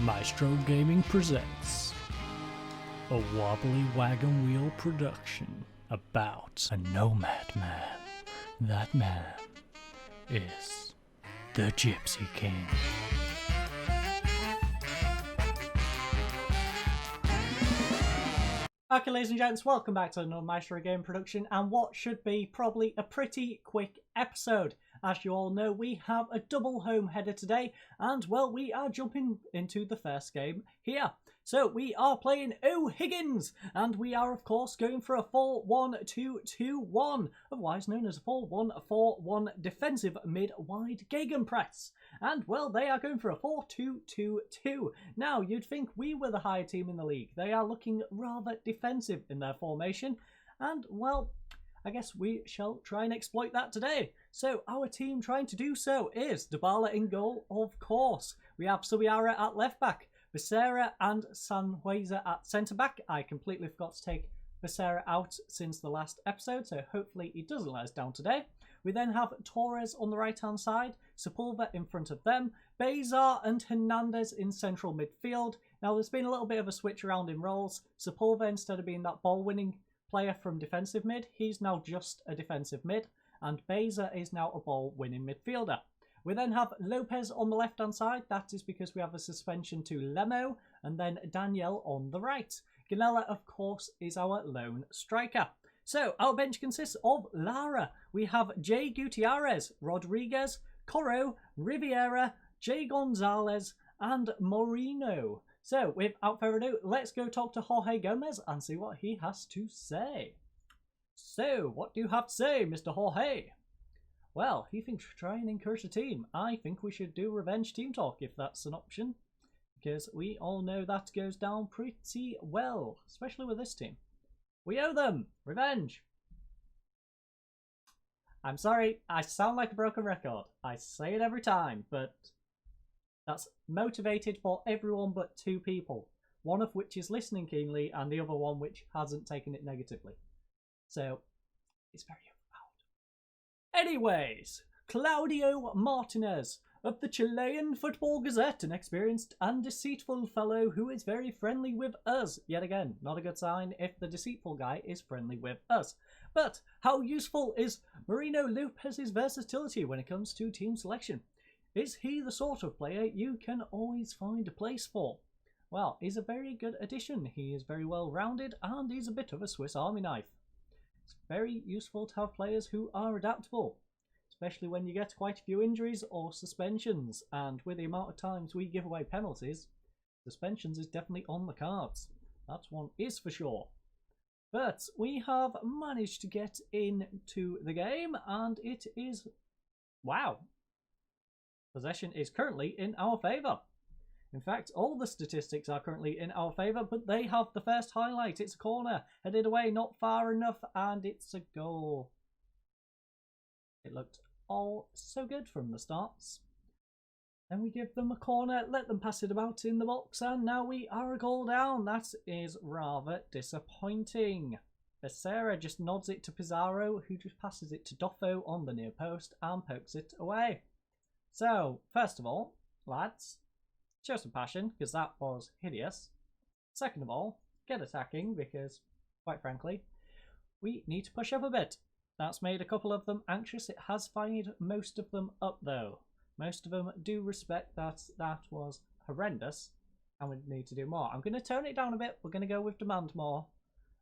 Maestro Gaming presents a wobbly wagon wheel production about a nomad man. That man is the Gypsy King. Okay, ladies and gents, welcome back to another Maestro Game production and what should be probably a pretty quick episode. As you all know, we have a double home header today and, well, we are jumping into the first game here. So we are playing O'Higgins and we are, of course, going for a 4-1-2-2-1, otherwise known as a 4-1-4-1 defensive mid-wide gegenpress. And, well, they are going for a 4-2-2-2. Now, you'd think we were the higher team in the league. They are looking rather defensive in their formation. And, well, I guess we shall try and exploit that today. So, our team trying to do so is Dybala in goal, of course. We have Subiara at left back, Becerra and Sanhueza at centre back. I completely forgot to take Becerra out since the last episode, so hopefully he doesn't let us down today. We then have Torres on the right-hand side, Sepulveda in front of them, Bezar and Hernandez in central midfield. Now, there's been a little bit of a switch around in roles. Sepulveda, instead of being that ball-winning player from defensive mid, he's now just a defensive mid, and Bezar is now a ball-winning midfielder. We then have Lopez on the left-hand side. That is because we have a suspension to Lemo, and then Daniel on the right. Ganella, of course, is our lone striker. So, our bench consists of Lara. We have Jay Gutierrez, Rodriguez, Corro, Riviera, Jay Gonzalez, and Moreno. So, without further ado, let's go talk to Jorge Gomez and see what he has to say. So, what do you have to say, Mr. Jorge? Well, he thinks we should try and encourage the team. I think we should do revenge team talk if that's an option, because we all know that goes down pretty well, especially with this team. We owe them revenge. I'm sorry, I sound like a broken record. I say it every time, but that's motivated for everyone but two people, one of which is listening keenly and the other one which hasn't taken it negatively. So, it's very loud. Anyways, Claudio Martinez of the Chilean Football Gazette, an experienced and deceitful fellow who is very friendly with us. Yet again, not a good sign if the deceitful guy is friendly with us. But how useful is Moreno Lopez's versatility when it comes to team selection? Is he the sort of player you can always find a place for? Well, he's a very good addition. He is very well rounded and he's a bit of a Swiss Army knife. It's very useful to have players who are adaptable, especially when you get quite a few injuries or suspensions, and with the amount of times we give away penalties, suspensions is definitely on the cards. That one is for sure. But we have managed to get into the game, and it is, wow, possession is currently in our favour. In fact, all the statistics are currently in our favour, but they have the first highlight. It's a corner, headed away, not far enough, and it's a goal. It looked all so good from the starts. Then we give them a corner, let them pass it about in the box, and now we are a goal down. That is rather disappointing. Becerra just nods it to Pizarro, who just passes it to Doffo on the near post and pokes it away. So, first of all, lads, show some passion, because that was hideous. Second of all, get attacking, because, quite frankly, we need to push up a bit. That's made a couple of them anxious. It has fired most of them up, though. Most of them do respect that that was horrendous, and we need to do more. I'm going to tone it down a bit. We're going to go with demand more.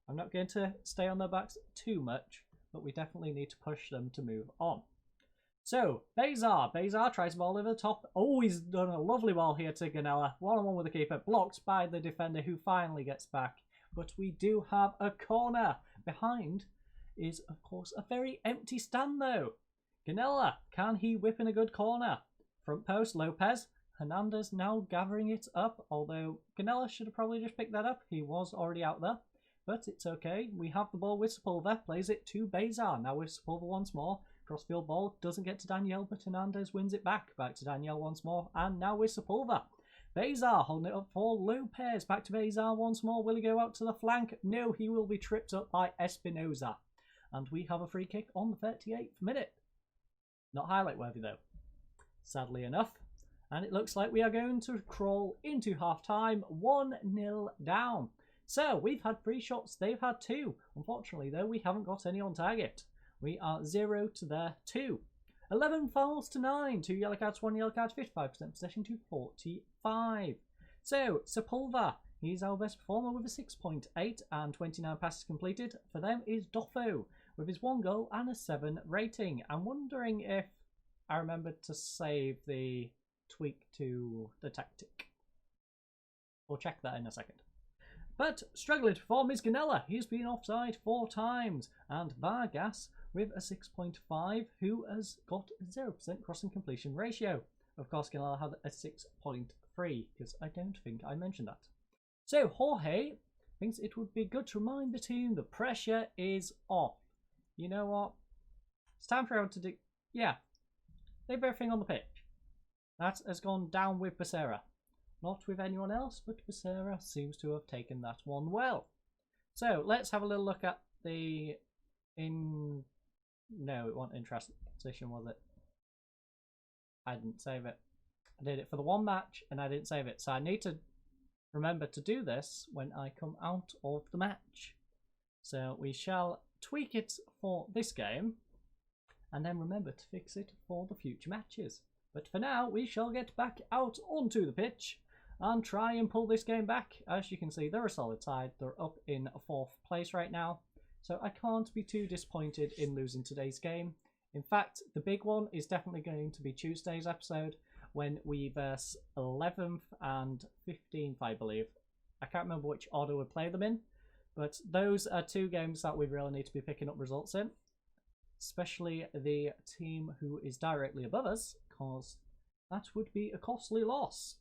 I'm not going to stay on their backs too much, but we definitely need to push them to move on. So, Bezar. Bezar tries the ball over the top. Oh, he's done a lovely ball here to Ganella. One-on-one with the keeper. Blocked by the defender, who finally gets back. But we do have a corner. Behind is, of course, a very empty stand, though. Ganella, can he whip in a good corner? Front post, Lopez. Hernandez now gathering it up, although Ganella should have probably just picked that up. He was already out there, but it's okay. We have the ball with Sepulveda, plays it to Bezar. Now with Sepulveda once more. Crossfield ball doesn't get to Daniel, but Hernandez wins it back. Back to Daniel once more, and now with Sepulveda. Bezar holding it up for Lopez. Back to Bezar once more. Will he go out to the flank? No, he will be tripped up by Espinoza. And we have a free kick on the 38th minute. Not highlight worthy though, sadly enough. And it looks like we are going to crawl into half-time 1-0 down. So we've had 3 shots, they've had 2. Unfortunately, though, we haven't got any on target. We are 0 to their 2. 11 fouls to 9. 2 yellow cards, 1 yellow card, 55% possession to 45. So, Sepulveda, he's our best performer with a 6.8 and 29 passes completed. For them is Doffo with his 1 goal and a 7 rating. I'm wondering if I remembered to save the tweak to the tactic. We'll check that in a second. But struggling to perform is Ganella. He's been offside 4 times. And Vargas with a 6.5, who has got a 0% crossing completion ratio. Of course, Ganella had a 6.3, because I don't think I mentioned that. So Jorge thinks it would be good to remind the team the pressure is off. You know what? It's time for everyone to do... Yeah. Leave everything on the pitch. That has gone down with Becerra. Not with anyone else, but Becerra seems to have taken that one well. So, let's have a little look at the... No, it wasn't in transition, was it? I didn't save it. I did it for the one match, and I didn't save it. So I need to remember to do this when I come out of the match. So we shall tweak it for this game, and then remember to fix it for the future matches. But for now, we shall get back out onto the pitch and try and pull this game back. As you can see, they're a solid side. They're up in 4th place right now. So I can't be too disappointed in losing today's game. In fact, the big one is definitely going to be Tuesday's episode when we verse 11th and 15th, I believe. I can't remember which order we play them in, but those are 2 games that we really need to be picking up results in. Especially the team who is directly above us, because that would be a costly loss.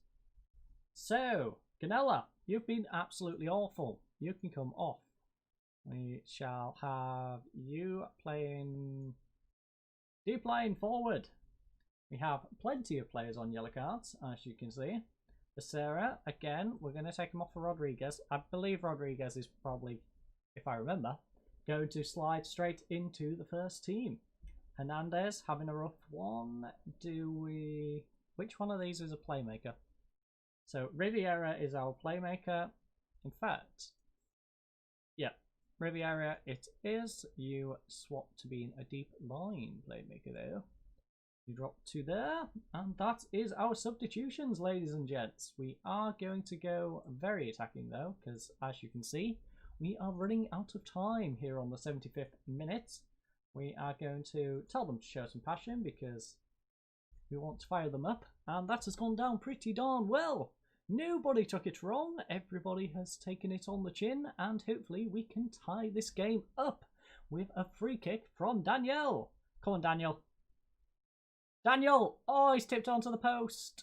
So, Ganella, you've been absolutely awful. You can come off. We shall have you playing deep line forward. We have plenty of players on yellow cards, as you can see. Becerra, again, we're going to take him off for Rodriguez. I believe Rodriguez is probably, if I remember, going to slide straight into the first team. Hernandez having a rough one. Which one of these is a playmaker? So Riviera is our playmaker. In fact, yeah, Riviera it is. You swap to being a deep line playmaker there. You drop to there, and that is our substitutions, ladies and gents. We are going to go very attacking though, because as you can see, we are running out of time here on the 75th minute. We are going to tell them to show some passion because we want to fire them up, and that has gone down pretty darn well. Nobody took it wrong, everybody has taken it on the chin, and hopefully we can tie this game up with a free kick from Daniel. Come on, Daniel. Daniel! Oh, he's tipped onto the post.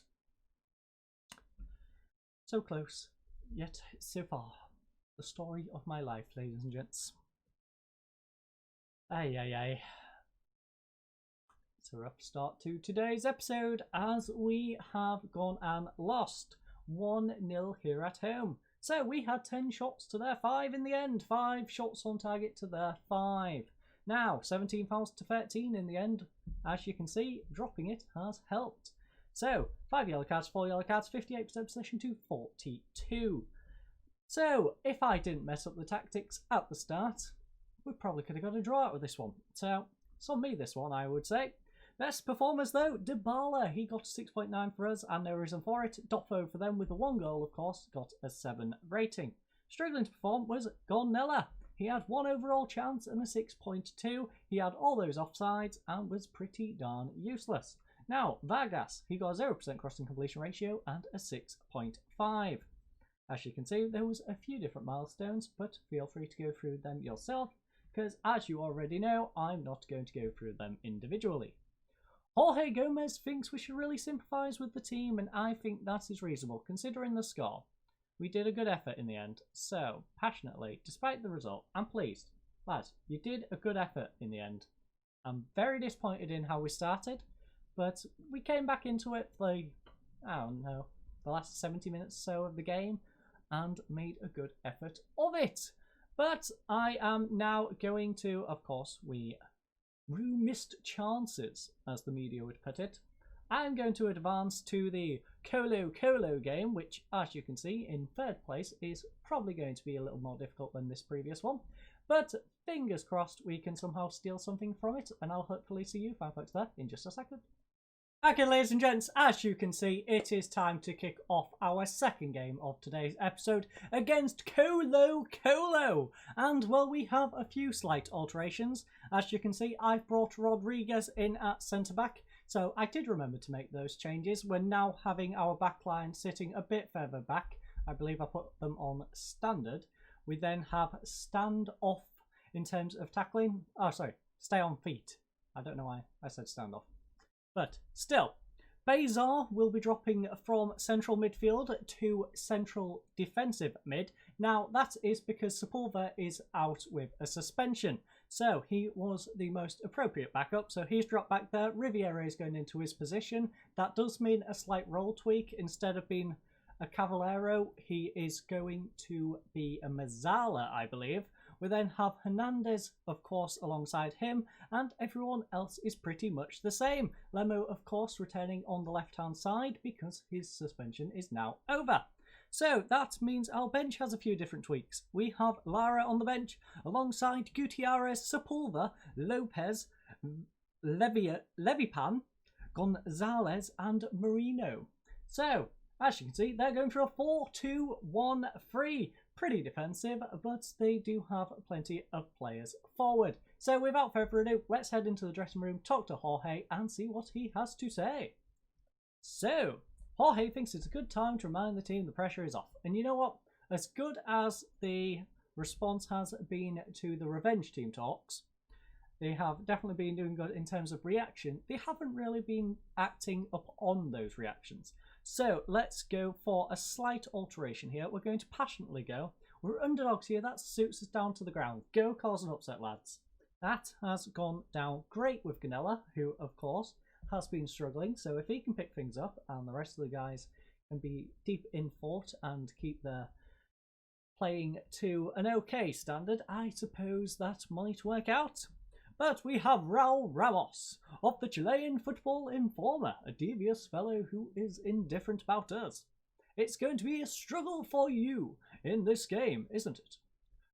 So close, yet so far. The story of my life, ladies and gents. Ay, ay, ay. It's a rough start to today's episode as we have gone and lost 1-0 here at home. So we had 10 shots to their 5 in the end. 5 shots on target to their 5. Now, 17 fouls to 13 in the end. As you can see, dropping it has helped. So, 5 yellow cards, 4 yellow cards, 58% possession to 42. So, if I didn't mess up the tactics at the start, we probably could have got a draw out with this one. So, it's on me this one, I would say. Best performers though, Dybala, he got a 6.9 for us and no reason for it. Doffo for them with the 1 goal, of course, got a 7 rating. Struggling to perform was Gornella. He had 1 overall chance and a 6.2. He had all those offsides and was pretty darn useless. Now, Vargas, he got a 0% crossing completion ratio and a 6.5. As you can see, there was a few different milestones, but feel free to go through them yourself, because as you already know, I'm not going to go through them individually. Jorge Gomez thinks we should really sympathise with the team, and I think that is reasonable, considering the score. We did a good effort in the end, so, passionately, despite the result, I'm pleased. Lads, you did a good effort in the end. I'm very disappointed in how we started, but we came back into it for, I don't know, the last 70 minutes or so of the game, and made a good effort of it. But I am now going to, of course, we missed chances, as the media would put it. I'm going to advance to the Colo Colo game, which, as you can see, in third place is probably going to be a little more difficult than this previous one. But fingers crossed we can somehow steal something from it, and I'll hopefully see you 5 folks there in just a second. Okay, ladies and gents, as you can see, it is time to kick off our second game of today's episode against Colo Colo. And, well, we have a few slight alterations. As you can see, I've brought Rodriguez in at centre-back, so I did remember to make those changes. We're now having our backline sitting a bit further back. I believe I put them on standard. We then have stand off in terms of tackling. Oh, sorry, stay on feet. I don't know why I said stand off. But still, Bazar will be dropping from central midfield to central defensive mid. Now, that is because Sepulveda is out with a suspension. So he was the most appropriate backup. So he's dropped back there. Riviera is going into his position. That does mean a slight role tweak. Instead of being a Cavallero, he is going to be a Mazzala, I believe. We then have Hernandez, of course, alongside him, and everyone else is pretty much the same. Lemo, of course, returning on the left-hand side because his suspension is now over. So that means our bench has a few different tweaks. We have Lara on the bench, alongside Gutierrez, Sepulveda, Lopez, Levipan, Gonzalez, and Marino. So, as you can see, they're going for a 4-2-1-3. Pretty defensive, but they do have plenty of players forward. So without further ado, let's head into the dressing room, talk to Jorge, and see what he has to say. So, Jorge thinks it's a good time to remind the team the pressure is off. And you know what? As good as the response has been to the revenge team talks, they have definitely been doing good in terms of reaction. They haven't really been acting up on those reactions. So let's go for a slight alteration here. We're going to passionately go. We're underdogs here. That suits us down to the ground. Go cause an upset, lads. That has gone down great with Ganella, who, of course, has been struggling. So if he can pick things up and the rest of the guys can be deep in fort and keep their playing to an okay standard, I suppose that might work out. But we have Raul Ramos of the Chilean Football Informer, a devious fellow who is indifferent about us. It's going to be a struggle for you in this game, isn't it?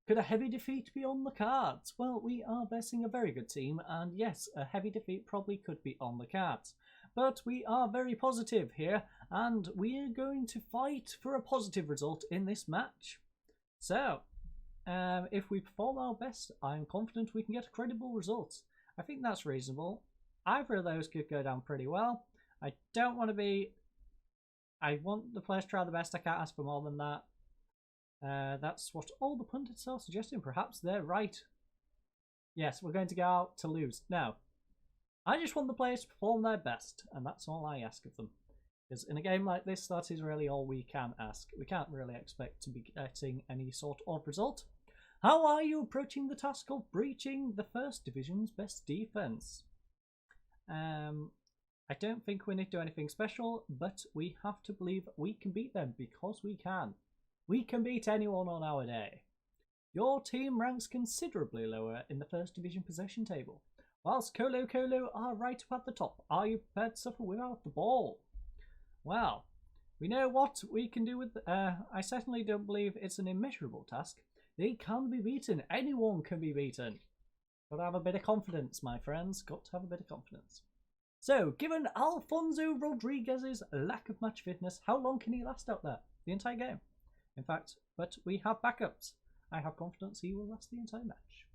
Could a heavy defeat be on the cards? Well, we are versing a very good team, and yes, a heavy defeat probably could be on the cards. But we are very positive here, and we are going to fight for a positive result in this match. So, if we perform our best, I'm confident we can get a credible result. I think that's reasonable. Either of those could go down pretty well. I don't want to be... I want the players to try the best. I can't ask for more than that. That's what all the pundits are suggesting. Perhaps they're right. Yes, we're going to go out to lose. Now, I just want the players to perform their best, and that's all I ask of them. Because in a game like this, that is really all we can ask. We can't really expect to be getting any sort of result. How are you approaching the task of breaching the First Division's best defence? I don't think we need to do anything special, but we have to believe we can beat them because we can. We can beat anyone on our day. Your team ranks considerably lower in the First Division possession table, whilst Colo Colo are right up at the top. Are you prepared to suffer without the ball? Well, we know what we can do with... I certainly don't believe it's an immeasurable task. They can be beaten. Anyone can be beaten. Got to have a bit of confidence, my friends. Got to have a bit of confidence. So, given Alfonso Rodriguez's lack of match fitness, how long can he last out there? The entire game. In fact, but we have backups. I have confidence he will last the entire match.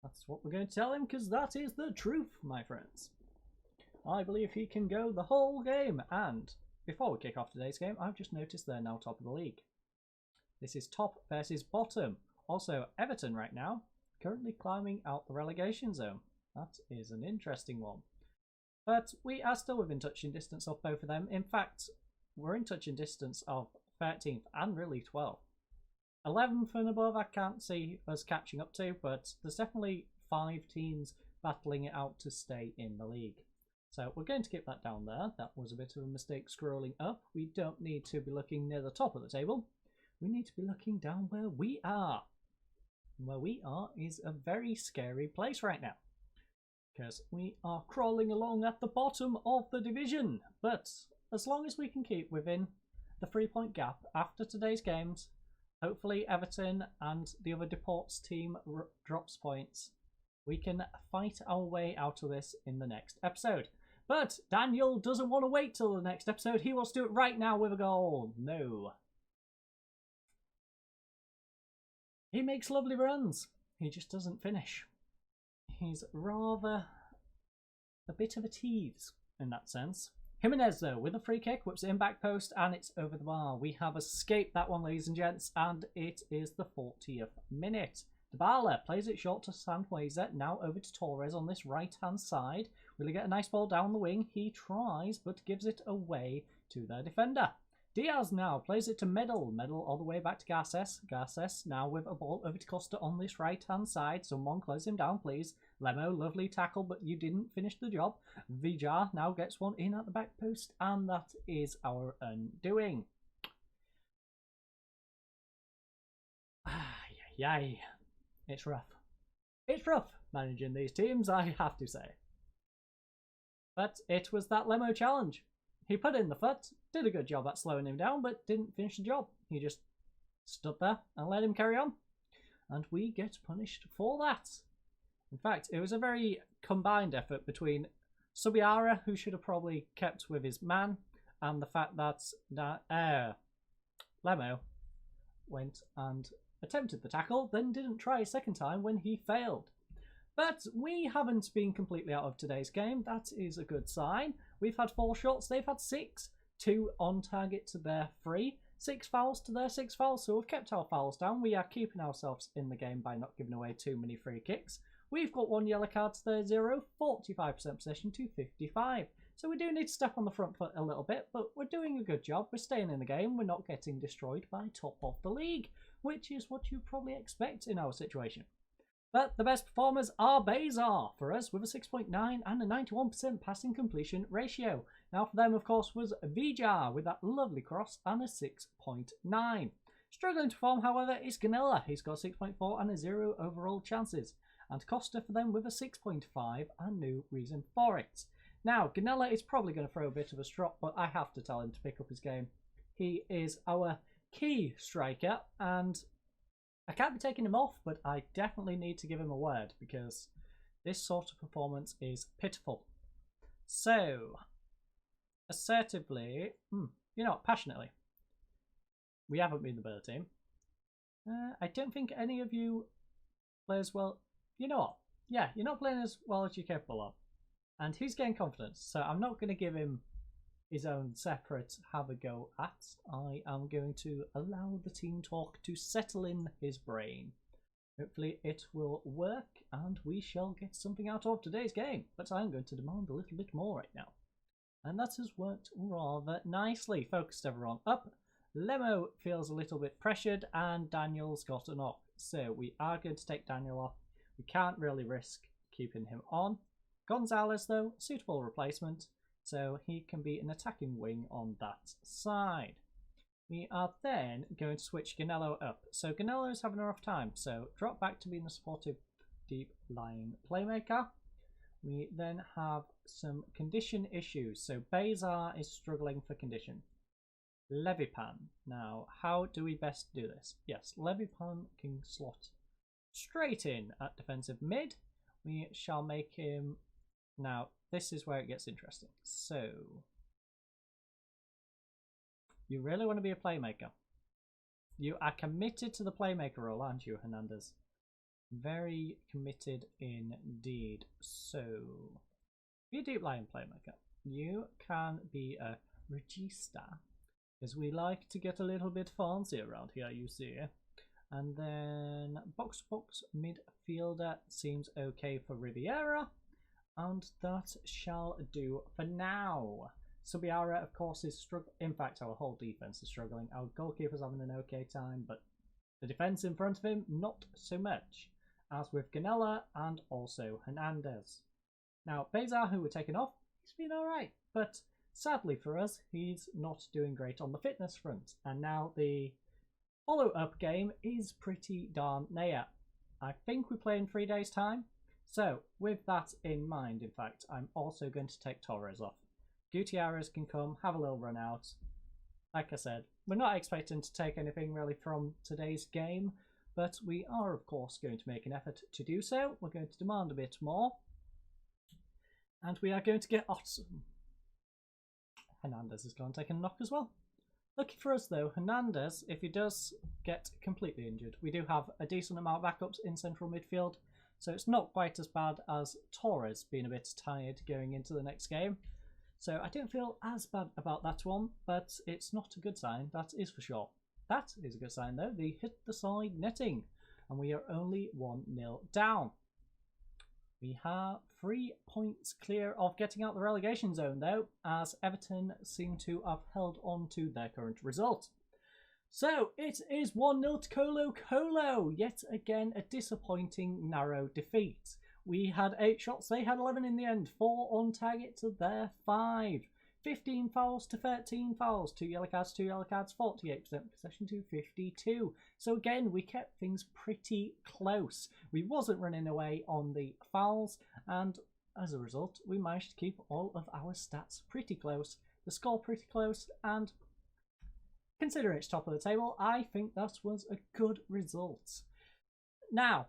That's what we're going to tell him, because that is the truth, my friends. I believe he can go the whole game. And before we kick off today's game, I've just noticed they're now top of the league. This is top versus bottom. Also, Everton right now, currently climbing out the relegation zone. That is an interesting one. But we are still within touching distance of both of them. In fact, we're in touching distance of 13th and really 12th. 11th and above I can't see us catching up to, but there's definitely 5 teams battling it out to stay in the league. So we're going to keep that down there. That was a bit of a mistake scrolling up. We don't need to be looking near the top of the table. We need to be looking down where we are. Where we are is a very scary place right now. because we are crawling along at the bottom of the division. But as long as we can keep within the 3-point gap after today's games, hopefully Everton and the other Deports team drops points, we can fight our way out of this in the next episode. But Daniel doesn't want to wait till the next episode. He wants to do it right now with a goal. No. He makes lovely runs. He just doesn't finish. He's rather a bit of a tease in that sense. Jimenez, though, with a free kick, whips it in back post, and it's over the bar. We have escaped that one, ladies and gents, and it is the 40th minute. Dybala plays it short to Sandweiser, now over to Torres on this right-hand side. Will he get a nice ball down the wing? He tries, but gives it away to their defender. Diaz now plays it to Medel. Medel all the way back to Garces. Garces now with a ball over to Costa on this right-hand side. Someone close him down, please. Lemo, lovely tackle, but you didn't finish the job. Vijar now gets one in at the back post, and that is our undoing. Yay. It's rough. It's rough managing these teams, I have to say. But it was that Lemo challenge. He put in the foot, did a good job at slowing him down, but didn't finish the job. He just stood there and let him carry on. And we get punished for that. In fact, it was a very combined effort between Subiara, who should have probably kept with his man, and the fact that Lemo went and attempted the tackle, then didn't try a second time when he failed. But we haven't been completely out of today's game. That is a good sign. We've had 4 shots, they've had 6. 2 on target to their 3. 6 fouls to their 6 fouls, so we've kept our fouls down. We are keeping ourselves in the game by not giving away too many free kicks. We've got 1 yellow card to their 0, 45% possession to 55. So we do need to step on the front foot a little bit, but we're doing a good job. We're staying in the game. We're not getting destroyed by top of the league, which is what you probably expect in our situation. But the best performers are Bazar for us with a 6.9 and a 91% passing completion ratio. Now for them, of course, was Vijar with that lovely cross and a 6.9. Struggling to perform, however, is Ganella. He's got 6.4 and a 0 overall chances. And Costa for them with a 6.5 and no reason for it. Now, Ganella is probably going to throw a bit of a strop, but I have to tell him to pick up his game. He is our key striker, and I can't be taking him off, but I definitely need to give him a word because this sort of performance is pitiful. So, assertively, passionately, we haven't been the better team. I don't think any of you play as well. You know what? Yeah, you're not playing as well as you're capable of. And he's getting confidence, so I'm not going to give him his own separate have a go at. I am going to allow the team talk to settle in his brain. Hopefully it will work and we shall get something out of today's game. But I'm going to demand a little bit more right now. And that has worked rather nicely. Focused everyone up. Lemo feels a little bit pressured and Daniel's got an off. So we are going to take Daniel off. We can't really risk keeping him on. Gonzalez, though, suitable replacement, so he can be an attacking wing on that side. We are then going to switch Ganello up. So Ganello is having a rough time, so drop back to being a supportive, deep-lying playmaker. We then have some condition issues. So Bazar is struggling for condition. Levipan. Now, how do we best do this? Yes, Levipan can slot straight in at defensive mid. We shall make him... Now, this is where it gets interesting. So, you really want to be a playmaker. You are committed to the playmaker role, aren't you, Hernandez? Very committed indeed. So, be a deep line playmaker. You can be a regista, because we like to get a little bit fancy around here, you see. And then box-to-box midfielder seems okay for Riviera. And that shall do for now. Subiara, of course, is struggling. In fact, our whole defense is struggling. Our goalkeeper's having an okay time, but the defense in front of him, not so much. As with Ganella and also Hernandez. Now, Bazar, who we're taking off, he's been alright. But sadly for us, he's not doing great on the fitness front. And now the follow-up game is pretty darn near. I think we play in 3 days' time. So, with that in mind, in fact, I'm also going to take Torres off. Gutierrez can come, have a little run out. Like I said, we're not expecting to take anything really from today's game, but we are, of course, going to make an effort to do so. We're going to demand a bit more. And we are going to get awesome. Hernandez is going to take a knock as well. Lucky for us, though, Hernandez, if he does get completely injured, we do have a decent amount of backups in central midfield, so it's not quite as bad as Torres being a bit tired going into the next game. So I don't feel as bad about that one, but it's not a good sign, that is for sure. That is a good sign, though. They hit the side netting, and we are only 1-0 down. We have 3 points clear of getting out the relegation zone, though, as Everton seem to have held on to their current result. So it is 1-0 to Colo Colo. Yet again, a disappointing narrow defeat. We had 8 shots, they had 11 in the end. 4 on target to their 5. 15 fouls to 13 fouls. 2 yellow cards, 48% possession to 52. So again, we kept things pretty close. We wasn't running away on the fouls, and as a result, we managed to keep all of our stats pretty close, the score pretty close, and considering it's top of the table, I think that was a good result. Now,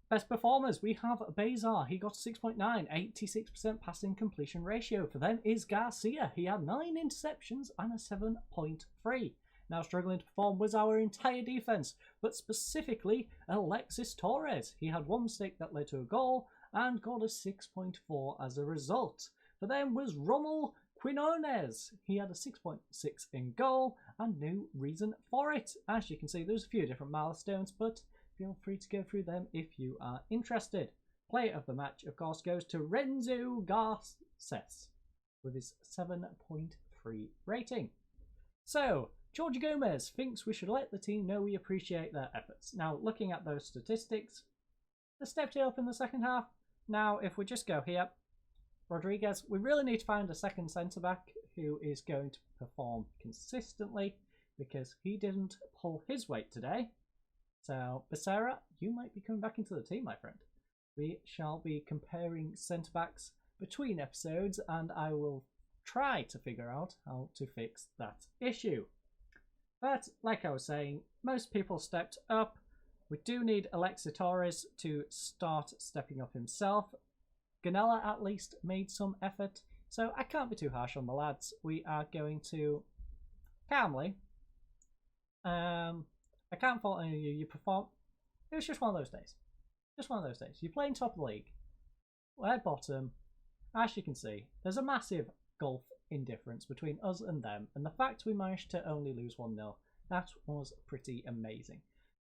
best performers, we have Bazar. He got 6.9, 86% passing completion ratio. For them is Garcia. He had 9 interceptions and a 7.3. Now struggling to perform was our entire defence, but specifically Alexis Torres. He had 1 mistake that led to a goal and got a 6.4 as a result. For them was Rommel Quinones. He had a 6.6 in goal and no reason for it. As you can see, there's a few different milestones, but feel free to go through them if you are interested. Player of the match, of course, goes to Renzo Garces with his 7.3 rating. So, George Gomez thinks we should let the team know we appreciate their efforts. Now, looking at those statistics, they stepped it up in the second half. Now, if we just go here, Rodriguez, we really need to find a second centre-back who is going to perform consistently because he didn't pull his weight today. So, Becerra, you might be coming back into the team, my friend. We shall be comparing centre-backs between episodes, and I will try to figure out how to fix that issue. But, like I was saying, most people stepped up. We do need Alexis Torres to start stepping up himself. Ganella at least made some effort, so I can't be too harsh on the lads. We are going to calmly... I can't fault any of you. You perform. It was just one of those days. Just one of those days. You're playing top of the league. We're at bottom. As you can see, there's a massive gulf in difference between us and them. And the fact we managed to only lose 1-0, that was pretty amazing.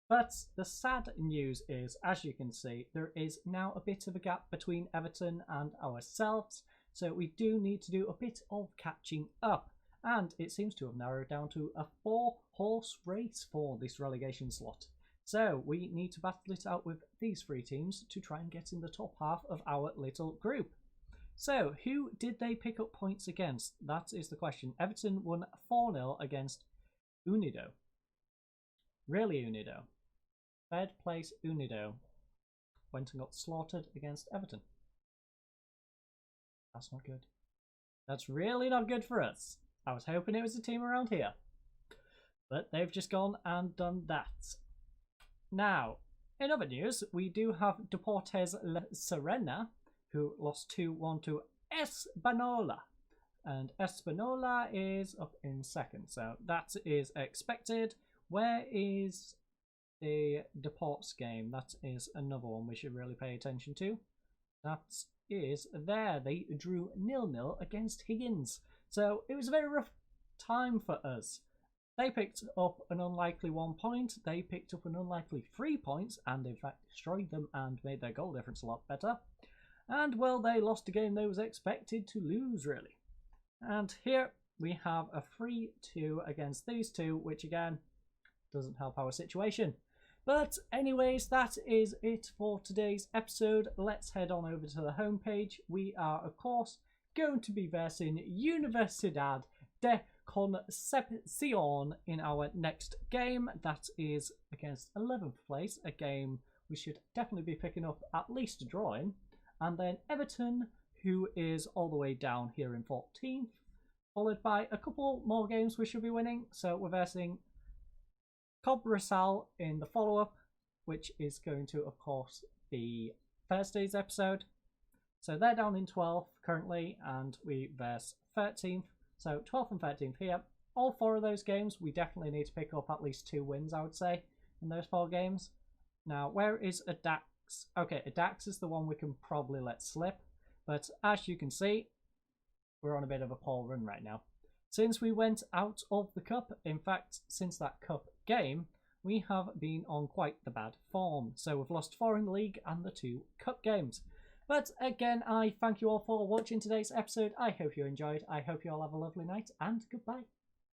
But the sad news is, as you can see, there is now a bit of a gap between Everton and ourselves. So we do need to do a bit of catching up. And it seems to have narrowed down to a 4-horse race for this relegation slot. So we need to battle it out with these 3 teams to try and get in the top half of our little group. So who did they pick up points against? That is the question. Everton won 4-0 against Unido. Really Unido. Third place Unido went and got slaughtered against Everton. That's not good. That's really not good for us. I was hoping it was a team around here. But they've just gone and done that. Now, in other news, we do have Deportes La Serena, who lost 2-1 to Espanola. And Espanola is up in second, so that is expected. Where is the Deportes game? That is another one we should really pay attention to. That is there. They drew 0-0 against Higgins. So it was a very rough time for us. They picked up an unlikely 1 point. They picked up an unlikely 3 points and in fact destroyed them and made their goal difference a lot better. And well, they lost a game they was expected to lose really. And here we have a 3-2 against these two, which again doesn't help our situation. But anyways, that is it for today's episode. Let's head on over to the homepage. We are of course going to be versing Universidad de Concepcion in our next game. That is against 11th place, a game we should definitely be picking up at least a draw in. and then Everton, who is all the way down here in 14th, followed by a couple more games we should be winning. So we're versing Cobrasal in the follow-up, which is going to, of course, be Thursday's episode. So they're down in 12th currently, and we verse 13th. So 12th and 13th here. All 4 of those games, we definitely need to pick up at least 2 wins, I would say, in those 4 games. Now, where is Adax? Okay, Adax is the one we can probably let slip. But as you can see, we're on a bit of a poor run right now. Since we went out of the cup, in fact, since that cup game, we have been on quite the bad form. So we've lost 4 in the league and the 2 cup games. But again, I thank you all for watching today's episode. I hope you enjoyed. I hope you all have a lovely night, and goodbye.